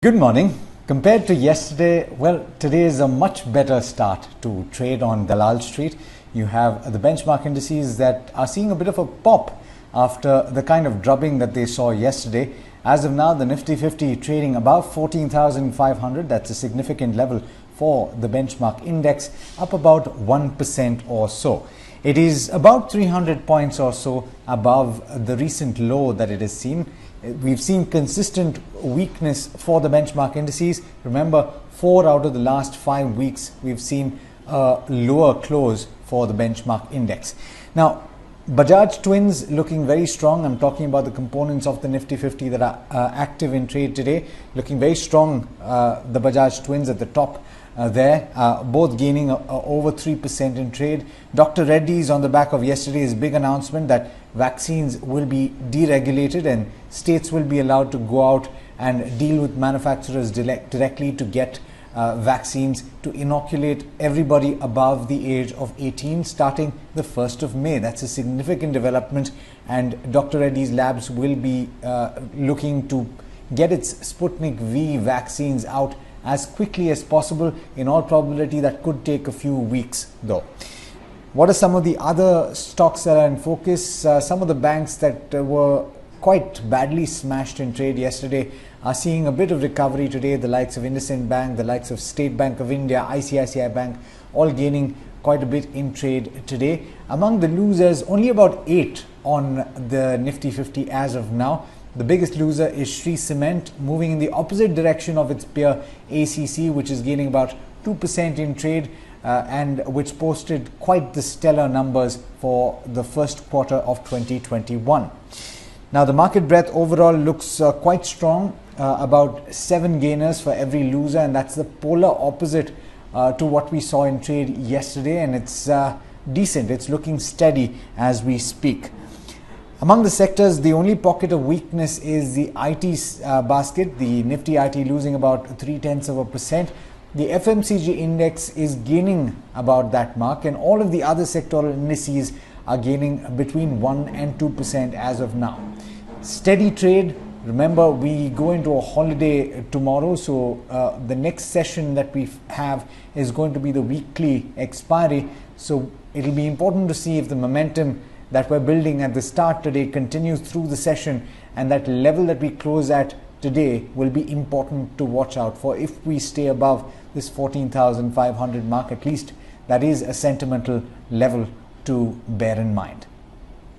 Good morning. Compared to yesterday, well, today is a much better start to trade on Dalal Street. You have the benchmark indices that are seeing a bit of a pop after the kind of drubbing that they saw yesterday. As of now, the Nifty 50 trading above 14,500. That's a significant level for the benchmark index, up about 1% or so. It is about 300 points or so above the recent low that it has seen. We've seen consistent weakness for the benchmark indices. Remember, 4 out of the last 5 weeks, we've seen a lower close for the benchmark index. Now, Bajaj Twins looking very strong. I'm talking about the components of the Nifty 50 that are active in trade today. Looking very strong, the Bajaj Twins at the top both gaining over 3% in trade. Dr. Reddy is on the back of yesterday's big announcement that vaccines will be deregulated and states will be allowed to go out and deal with manufacturers directly to get vaccines to inoculate everybody above the age of 18 starting the 1st of May. That's a significant development, and Dr. Reddy's labs will be looking to get its Sputnik V vaccines out as quickly as possible. In all probability, that could take a few weeks though. What are some of the other stocks that are in focus? Some of the banks that were quite badly smashed in trade yesterday are seeing a bit of recovery today. The likes of IndusInd Bank, the likes of State Bank of India, ICICI Bank, all gaining quite a bit in trade today. Among the losers, only about 8 on the Nifty 50 as of now. The biggest loser is Shree Cement, moving in the opposite direction of its peer ACC, which is gaining about 2% in trade and which posted quite the stellar numbers for the first quarter of 2021. Now, the market breadth overall looks quite strong, about 7 gainers for every loser, and that's the polar opposite to what we saw in trade yesterday, and it's decent. It's looking steady as we speak. Among the sectors, the only pocket of weakness is the IT basket, the Nifty IT losing about 0.3%. The FMCG index is gaining about that mark, and all of the other sectoral indices are gaining between 1 and 2% as of now. Steady trade. Remember, we go into a holiday tomorrow, so the next session that we have is going to be the weekly expiry. So it'll be important to see if the momentum that we're building at the start today continues through the session, and that level that we close at today will be important to watch out for. If we stay above this 14,500 mark, at least that is a sentimental level to bear in mind.